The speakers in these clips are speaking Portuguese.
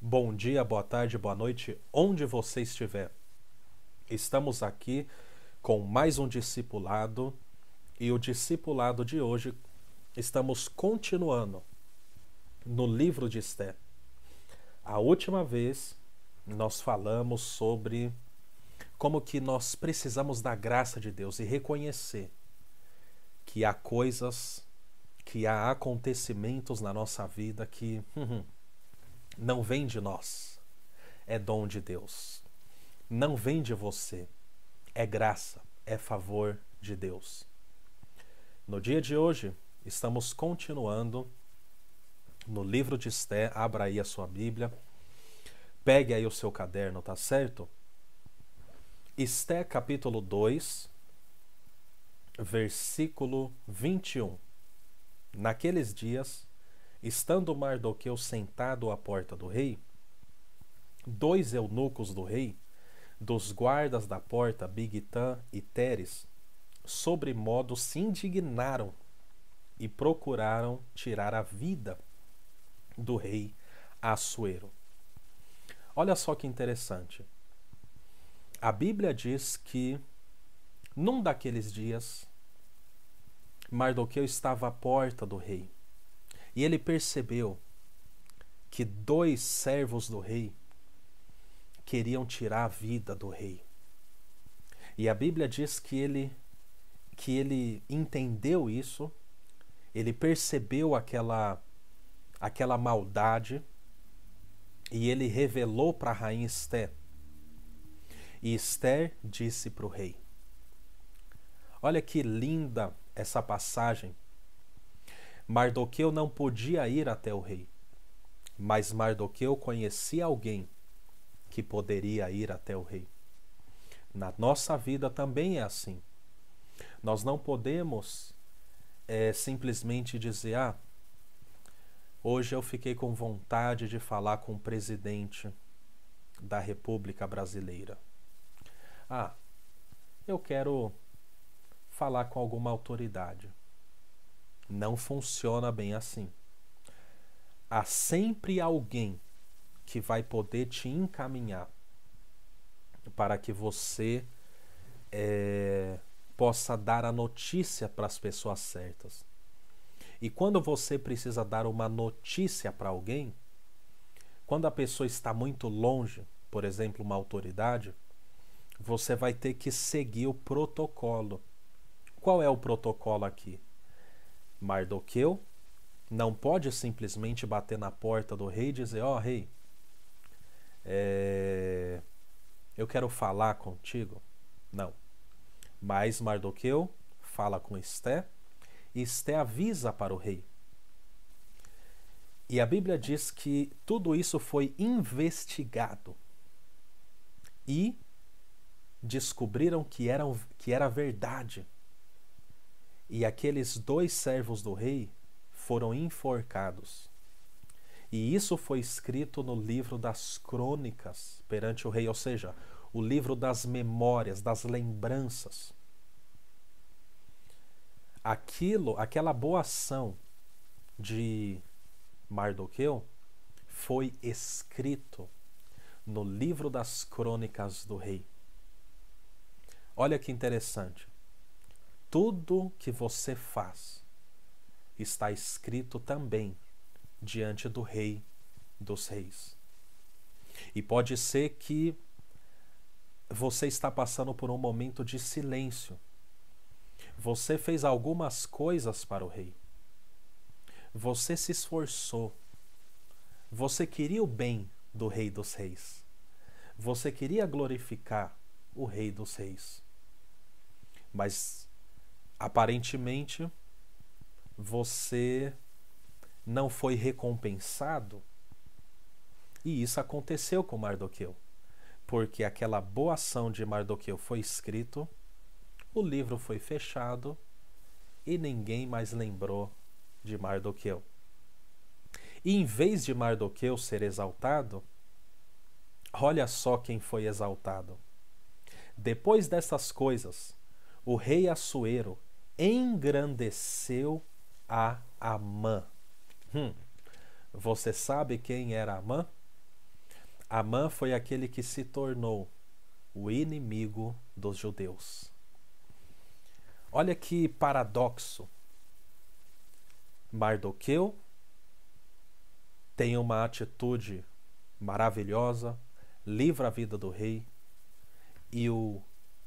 Bom dia, boa tarde, boa noite, onde você estiver. Estamos aqui com mais um discipulado e o discipulado de hoje estamos continuando no livro de Esté. A última vez nós falamos sobre como que nós precisamos da graça de Deus e reconhecer que há coisas, que há acontecimentos na nossa vida que não vem de nós, é dom de Deus. Não vem de você, é graça, é favor de Deus. No dia de hoje, estamos continuando no livro de Esté. Abra aí a sua Bíblia, pegue aí o seu caderno, tá certo? Esté capítulo 2, versículo 21. Naqueles dias, estando Mardoqueu sentado à porta do rei, dois eunucos do rei, dos guardas da porta, Bigtã e Teres, sobremodo se indignaram e procuraram tirar a vida do rei Assuero. Olha só que interessante. A Bíblia diz que, num daqueles dias, Mardoqueu estava à porta do rei e ele percebeu que dois servos do rei queriam tirar a vida do rei. E a Bíblia diz que ele entendeu isso, ele percebeu aquela maldade e ele revelou para a rainha Esté. E Esther disse para o rei. Olha que linda essa passagem. Mardoqueu não podia ir até o rei, mas Mardoqueu conhecia alguém que poderia ir até o rei. Na nossa vida também é assim. Nós não podemos simplesmente dizer, hoje eu fiquei com vontade de falar com o presidente da República Brasileira. Eu quero falar com alguma autoridade. Não funciona bem assim. Há sempre alguém que vai poder te encaminhar para que você possa dar a notícia para as pessoas certas. E quando você precisa dar uma notícia para alguém, quando a pessoa está muito longe, por exemplo, uma autoridade, você vai ter que seguir o protocolo. Qual é o protocolo aqui? Mardoqueu não pode simplesmente bater na porta do rei e dizer, rei, eu quero falar contigo. Não. Mas Mardoqueu fala com Esté e Esté avisa para o rei. E a Bíblia diz que tudo isso foi investigado e descobriram que era verdade. E aqueles dois servos do rei foram enforcados. E isso foi escrito no livro das crônicas perante o rei, ou seja, o livro das memórias, das lembranças. Aquela boa ação de Mardoqueu foi escrito no livro das crônicas do rei. Olha que interessante. Tudo que você faz está escrito também diante do Rei dos Reis. E pode ser que você está passando por um momento de silêncio. Você fez algumas coisas para o rei. Você se esforçou. Você queria o bem do Rei dos Reis. Você queria glorificar o Rei dos Reis. Mas, aparentemente, você não foi recompensado. E isso aconteceu com Mardoqueu. Porque aquela boa ação de Mardoqueu foi escrito, o livro foi fechado e ninguém mais lembrou de Mardoqueu. E em vez de Mardoqueu ser exaltado, olha só quem foi exaltado. Depois dessas coisas, o rei Assuero engrandeceu a Amã. Você sabe quem era Amã? Amã foi aquele que se tornou o inimigo dos judeus. Olha que paradoxo. Mardoqueu tem uma atitude maravilhosa, livra a vida do rei, e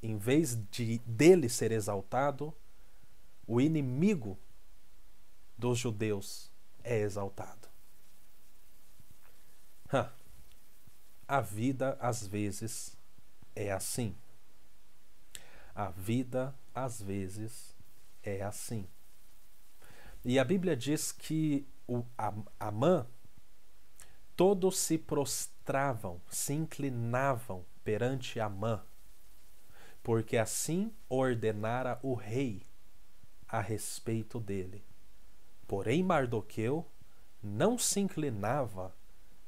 em vez dele ser exaltado, o inimigo dos judeus é exaltado. A vida às vezes é assim. A vida às vezes é assim. E a Bíblia diz que Amã, todos se prostravam, se inclinavam perante Amã, porque assim ordenara o rei a respeito dele. Porém, Mardoqueu não se inclinava,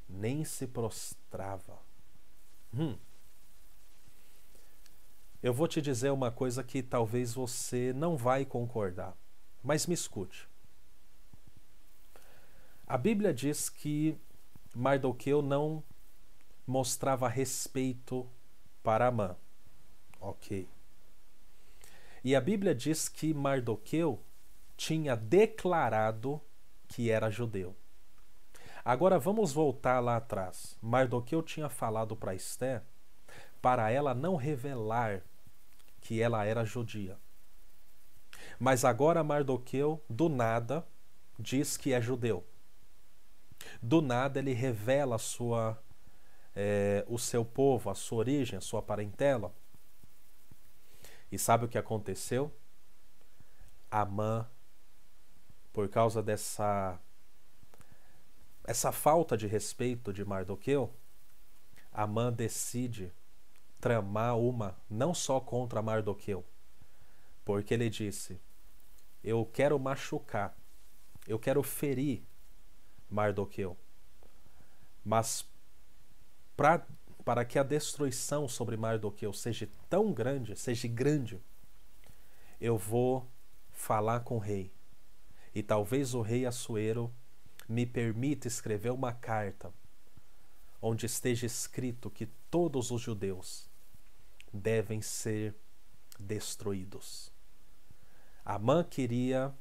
nem se prostrava. Eu vou te dizer uma coisa que talvez você não vai concordar, mas me escute. A Bíblia diz que Mardoqueu não mostrava respeito para Amã. Ok. E a Bíblia diz que Mardoqueu tinha declarado que era judeu. Agora vamos voltar lá atrás. Mardoqueu tinha falado para Esté para ela não revelar que ela era judia. Mas agora Mardoqueu, do nada, diz que é judeu. Do nada ele revela o seu povo, a sua origem, a sua parentela. E sabe o que aconteceu? Amã, por causa dessa falta de respeito de Mardoqueu, Amã decide tramar uma não só contra Mardoqueu, porque ele disse: eu quero machucar, eu quero ferir Mardoqueu, mas para que a destruição sobre Mardoqueu seja tão grande, eu vou falar com o rei. E talvez o rei Assuero me permita escrever uma carta onde esteja escrito que todos os judeus devem ser destruídos. Amã queria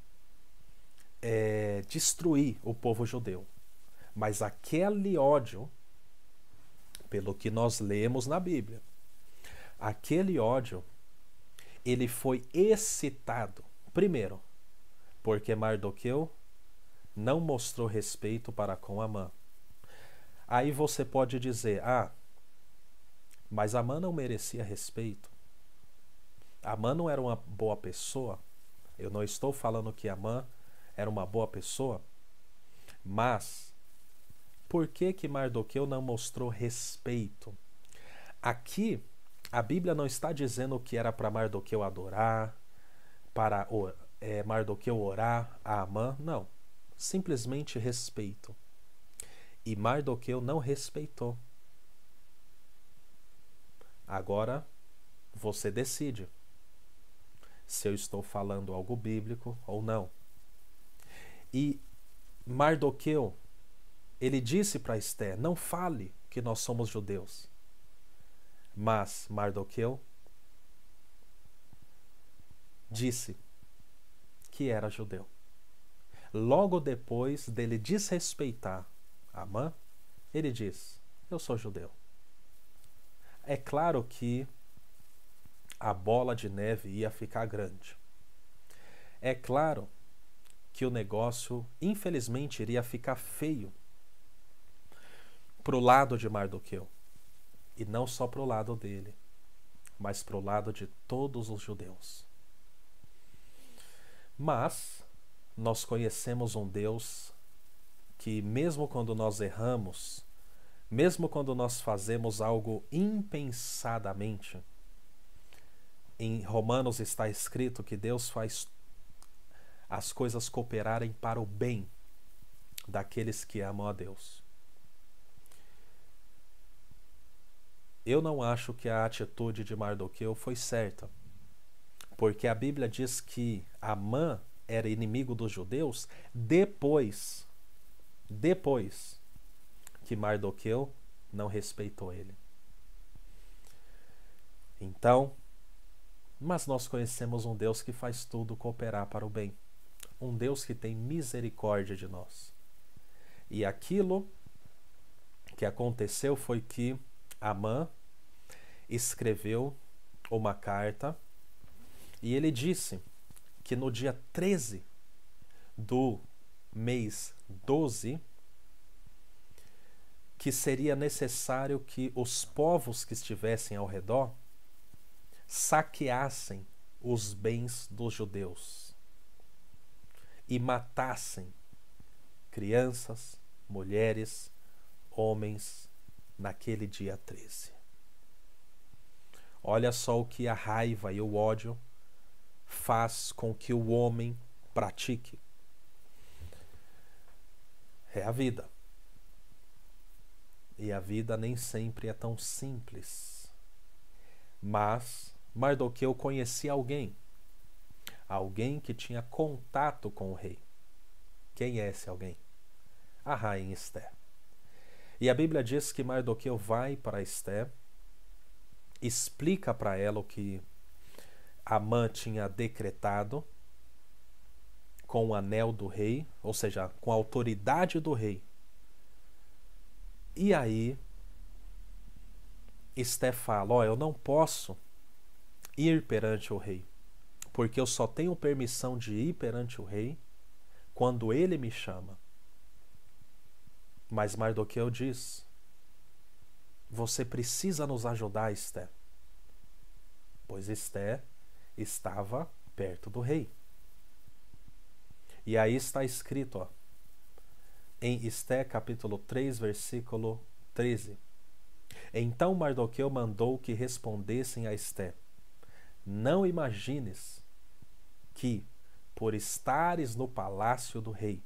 destruir o povo judeu, mas aquele ódio, pelo que nós lemos na Bíblia, aquele ódio, ele foi excitado, primeiro, porque Mardoqueu não mostrou respeito para com Amã. Aí você pode dizer: mas Amã não merecia respeito. Amã não era uma boa pessoa. Eu não estou falando que Amã era uma boa pessoa, mas por que Mardoqueu não mostrou respeito? Aqui, a Bíblia não está dizendo que era para Mardoqueu adorar, para Mardoqueu orar a Amã, não. Simplesmente respeito. E Mardoqueu não respeitou. Agora, você decide se eu estou falando algo bíblico ou não. E Mardoqueu, ele disse para Esté: não fale que nós somos judeus. Mas Mardoqueu disse que era judeu. Logo depois dele desrespeitar Amã, ele diz: eu sou judeu. É claro que a bola de neve ia ficar grande. É claro que o negócio, infelizmente, iria ficar feio pro lado de Mardoqueu. E não só pro lado dele, mas pro lado de todos os judeus. Mas nós conhecemos um Deus que, mesmo quando nós erramos, mesmo quando nós fazemos algo impensadamente, em Romanos está escrito que Deus faz as coisas cooperarem para o bem daqueles que amam a Deus. Eu não acho que a atitude de Mardoqueu foi certa, porque a Bíblia diz que Amã era inimigo dos judeus depois que Mardoqueu não respeitou ele. Então, mas nós conhecemos um Deus que faz tudo cooperar para o bem. Um Deus que tem misericórdia de nós. E aquilo que aconteceu foi que Amã escreveu uma carta e ele disse que no dia 13 do mês 12, que seria necessário que os povos que estivessem ao redor saqueassem os bens dos judeus e matassem crianças, mulheres, homens naquele dia 13. Olha só o que a raiva e o ódio faz com que o homem pratique. É a vida. E a vida nem sempre é tão simples. Mas Mardoqueu conhecia alguém que tinha contato com o rei. Quem é esse alguém? A rainha Esté. E a Bíblia diz que Mardoqueu vai para Esté, explica para ela o que Amã tinha decretado com o anel do rei, ou seja, com a autoridade do rei. E aí Esté fala: eu não posso ir perante o rei, porque eu só tenho permissão de ir perante o rei quando ele me chama. Mas Mardoqueu diz: você precisa nos ajudar, Esté. Pois Esté estava perto do rei. E aí está escrito, em Esté capítulo 3, versículo 13. Então Mardoqueu mandou que respondessem a Esté: não imagines que, por estares no palácio do rei,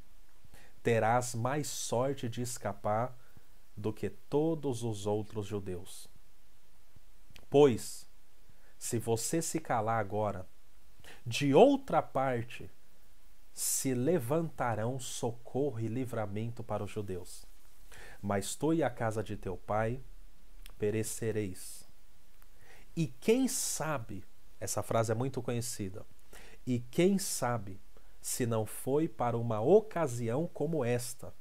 terás mais sorte de escapar do que todos os outros judeus. Pois, se você se calar agora, de outra parte se levantarão socorro e livramento para os judeus. Mas tu e a casa de teu pai perecereis. E quem sabe, essa frase é muito conhecida, e quem sabe se não foi para uma ocasião como esta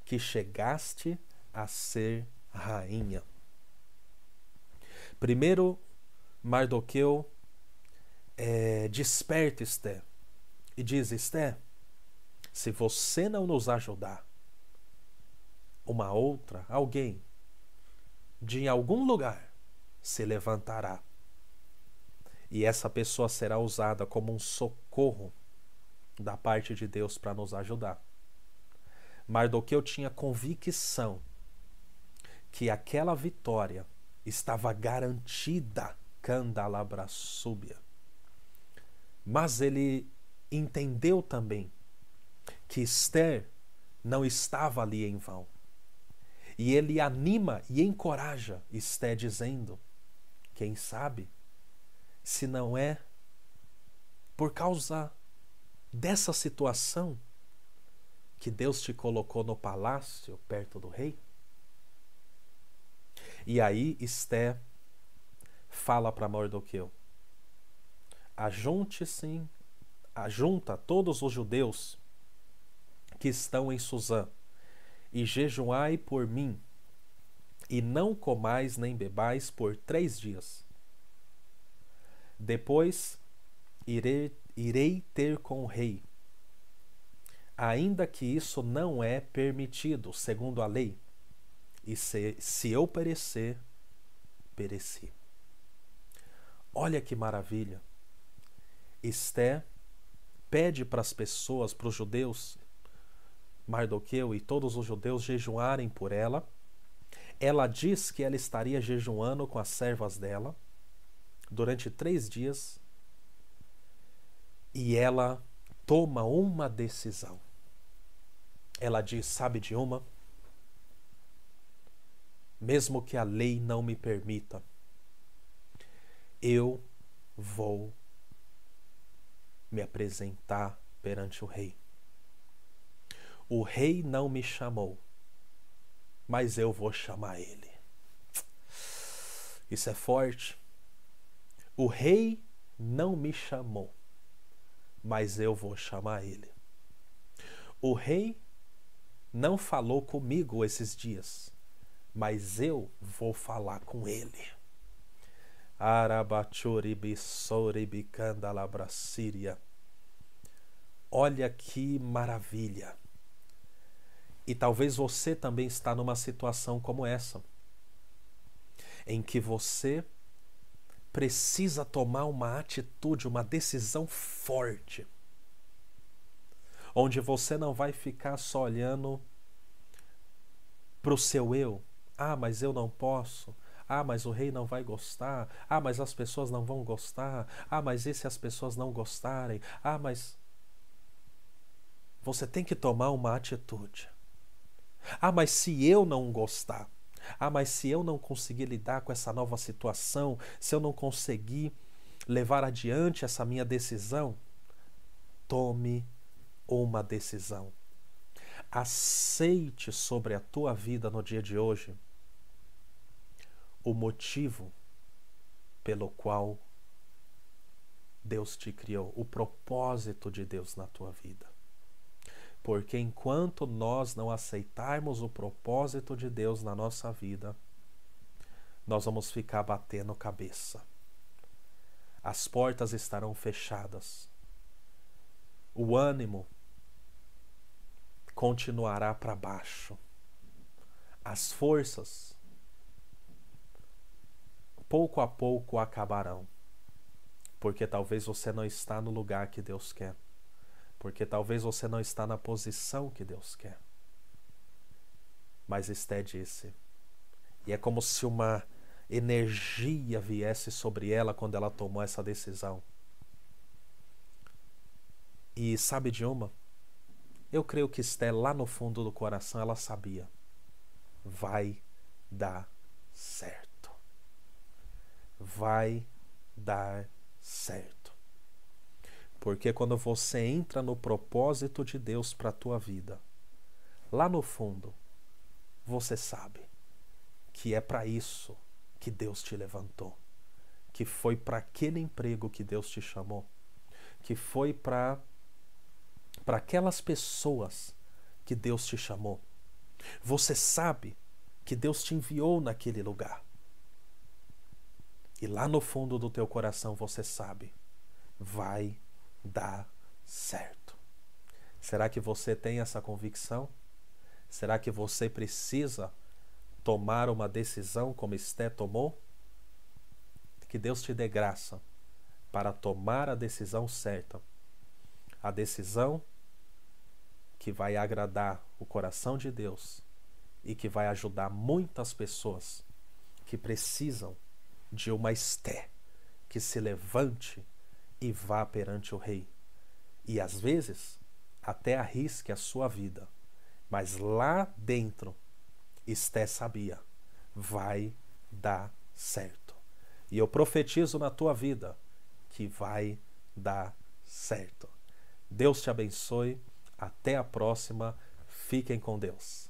que chegaste a ser rainha. Primeiro, Mardoqueu desperta Esté e diz: Esté, se você não nos ajudar, uma outra, alguém, de algum lugar, se levantará. E essa pessoa será usada como um socorro da parte de Deus para nos ajudar. Mardoqueu tinha convicção que aquela vitória estava garantida, Candalabrasúbia. Mas ele entendeu também que Esther não estava ali em vão. E ele anima e encoraja Esther dizendo: quem sabe se não é por causa dessa situação que Deus te colocou no palácio perto do rei? E aí Esther fala para Mardoqueu: ajunta todos os judeus que estão em Susã e jejuai por mim, e não comais nem bebais por 3 dias. Depois irei ter com o rei, ainda que isso não é permitido segundo a lei, e se eu perecer, pereci. Olha que maravilha! Esté pede para as pessoas, para os judeus, Mardoqueu e todos os judeus jejuarem por ela. Ela diz que ela estaria jejuando com as servas dela durante 3 dias. E ela toma uma decisão. Ela diz: sabe de uma? Mesmo que a lei não me permita, eu vou me apresentar perante o rei. O rei não me chamou, mas eu vou chamar ele. Isso é forte. O rei não me chamou, mas eu vou chamar ele. O rei não falou comigo esses dias, mas eu vou falar com ele. Arabachoribissoribicandalabrasíria. Olha que maravilha. E talvez você também está numa situação como essa, em que você precisa tomar uma atitude, uma decisão forte, onde você não vai ficar só olhando para o seu eu. Ah, mas eu não posso. Ah, mas o rei não vai gostar. Ah, mas as pessoas não vão gostar. Ah, mas e se as pessoas não gostarem? Ah, mas... Você tem que tomar uma atitude. Ah, mas se eu não gostar? Ah, mas se eu não conseguir lidar com essa nova situação, se eu não conseguir levar adiante essa minha decisão, tome uma decisão. Aceite sobre a tua vida no dia de hoje o motivo pelo qual Deus te criou, o propósito de Deus na tua vida. Porque enquanto nós não aceitarmos o propósito de Deus na nossa vida, nós vamos ficar batendo cabeça. As portas estarão fechadas. O ânimo continuará para baixo. As forças, pouco a pouco, acabarão. Porque talvez você não está no lugar que Deus quer. Porque talvez você não está na posição que Deus quer. Mas Esté disse, e é como se uma energia viesse sobre ela quando ela tomou essa decisão. E sabe de uma? Eu creio que Esté, lá no fundo do coração, ela sabia. Vai dar certo. Vai dar certo. Porque quando você entra no propósito de Deus para a tua vida, lá no fundo, você sabe que é para isso que Deus te levantou, que foi para aquele emprego que Deus te chamou, que foi para aquelas pessoas que Deus te chamou. Você sabe que Deus te enviou naquele lugar. E lá no fundo do teu coração você sabe, vai dar certo. Será que você tem essa convicção? Será que você precisa tomar uma decisão como Esté tomou? Que Deus te dê graça para tomar a decisão certa. A decisão que vai agradar o coração de Deus e que vai ajudar muitas pessoas que precisam de uma Esté que se levante e vá perante o rei. E às vezes até arrisque a sua vida. Mas lá dentro, Esté sabia, vai dar certo. E eu profetizo na tua vida que vai dar certo. Deus te abençoe. Até a próxima. Fiquem com Deus.